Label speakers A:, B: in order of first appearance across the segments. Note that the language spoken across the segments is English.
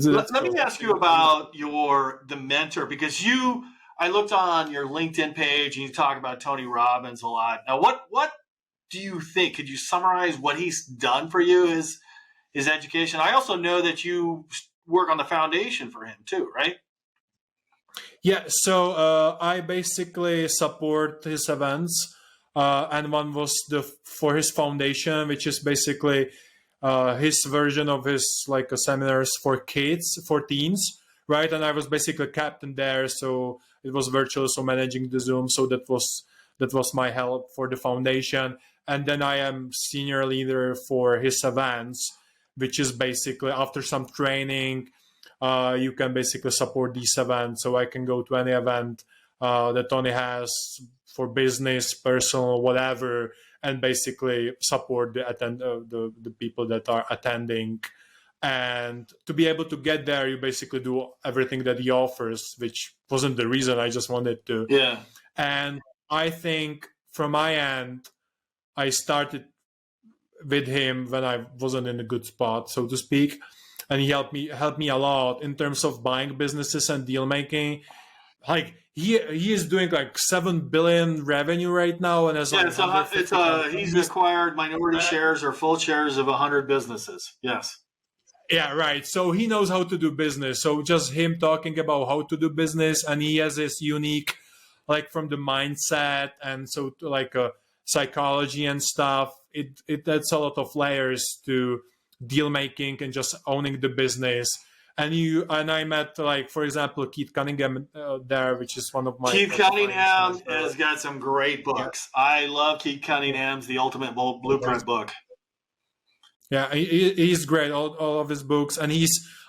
A: Let me ask you about the mentor, because I looked on your LinkedIn page and you talk about Tony Robbins a lot. Now, what do you think? Could you summarize what he's done for you, his education? I also know that you work on the foundation for him too, right?
B: Yeah, so I basically support his events, and one was for his foundation, which is basically his version of his like seminars for kids, for teens, right? And I was basically captain there, so it was virtual, so managing the Zoom. So that was my help for the foundation. And then I am senior leader for his events, which is basically after some training, you can basically support these events. So I can go to any event that Tony has for business, personal, whatever, and basically support the people that are attending. And to be able to get there, you basically do everything that he offers, which wasn't the reason. I just wanted to.
A: Yeah.
B: And I think from my end, I started with him when I wasn't in a good spot, so to speak. And he helped me a lot in terms of buying businesses and deal making. Like he is doing like 7 billion revenue right now, and he's
A: acquired minority shares or full shares of 100 businesses. Yes.
B: Yeah, right. So he knows how to do business. So just him talking about how to do business, and he has this unique, like from the mindset and so to like psychology and stuff. It adds a lot of layers to deal making and just owning the business. And I met, like, for example, Keith Cunningham there, which is one of my...
A: Keith Cunningham has got some great books. Yeah. I love Keith Cunningham's The Ultimate Blueprint book.
B: Yeah, he's great, all of his books. And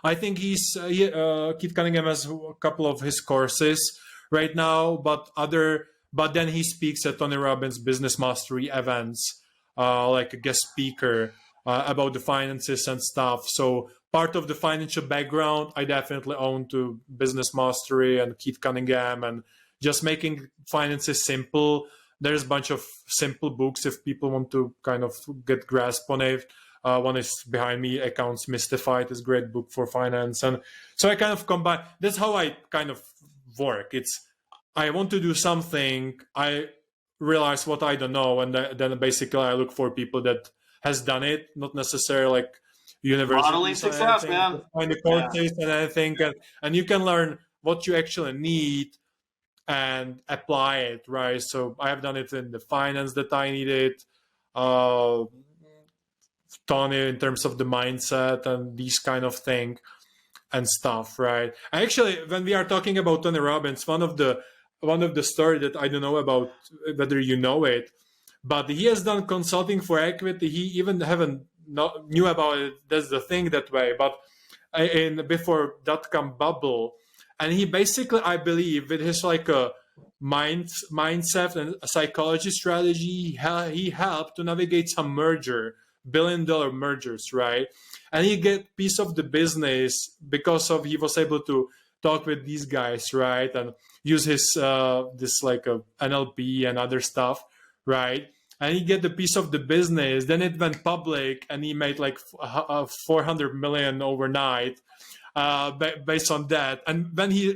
B: I think Keith Cunningham has a couple of his courses right now, but then he speaks at Tony Robbins Business Mastery events, like a guest speaker about the finances and stuff. So part of the financial background, I definitely own to Business Mastery and Keith Cunningham, and just making finances simple. There's a bunch of simple books if people want to kind of get grasp on it. One is behind me, Accounts Mystified, is a great book for finance. And so I kind of combine, that's how I kind of work. I want to do something, I realize what I don't know, and then basically I look for people that has done it, not necessarily like university
A: modeling success, man.
B: Find the courses and anything, and you can learn what you actually need and apply it, right? So I have done it in the finance that I needed, Tony in terms of the mindset and these kind of thing and stuff, right? Actually, when we are talking about Tony Robbins, one of the story that I don't know about whether you know it, but he has done consulting for equity. He even knew about it. That's the thing that way. But before .com bubble, and he basically, I believe, with his like a mindset and a psychology strategy, he helped to navigate some billion-dollar mergers, right? And he get piece of the business because of he was able to talk with these guys, right, and use his this like a NLP and other stuff, right? And he get the piece of the business. Then it went public, and he made like 400 million overnight based on that. And when he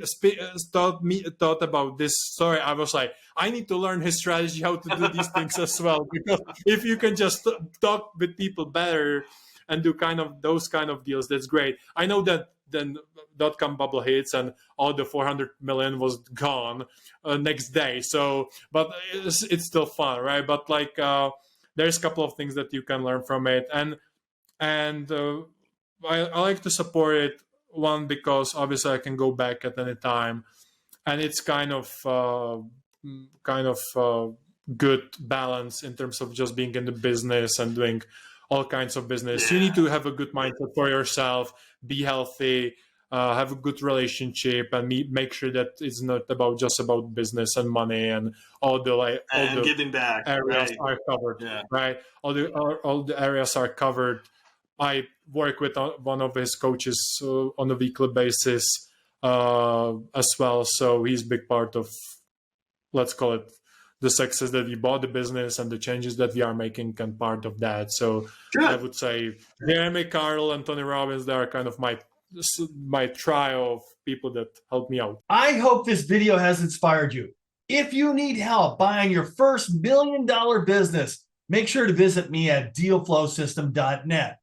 B: thought about this story, I was like, I need to learn his strategy, how to do these things as well. Because if you can just talk with people better and do kind of those kind of deals, that's great. I know that then .com bubble hits and all the 400 million was gone next day. So, but it's still fun, right? But like, there's a couple of things that you can learn from it. And I like to support it. One, because obviously I can go back at any time, and it's kind of good balance in terms of just being in the business and doing all kinds of business. You need to have a good mindset for yourself, be healthy, have a good relationship, and make sure that it's not just about business and money and all the
A: giving back
B: areas are covered, right? All the areas are covered. I work with one of his coaches on a weekly basis as well. So he's a big part of, let's call it, the success that we bought the business and the changes that we are making and part of that. So good. I would say Jeremy, Carl, and Tony Robbins, they are kind of my my trio of people that helped me out.
A: I hope this video has inspired you. If you need help buying your first $1 million business, make sure to visit me at dealflowsystem.net.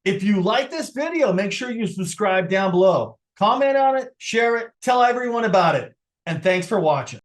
A: If you like this video, make sure you subscribe down below. Comment on it, share it, tell everyone about it. And thanks for watching.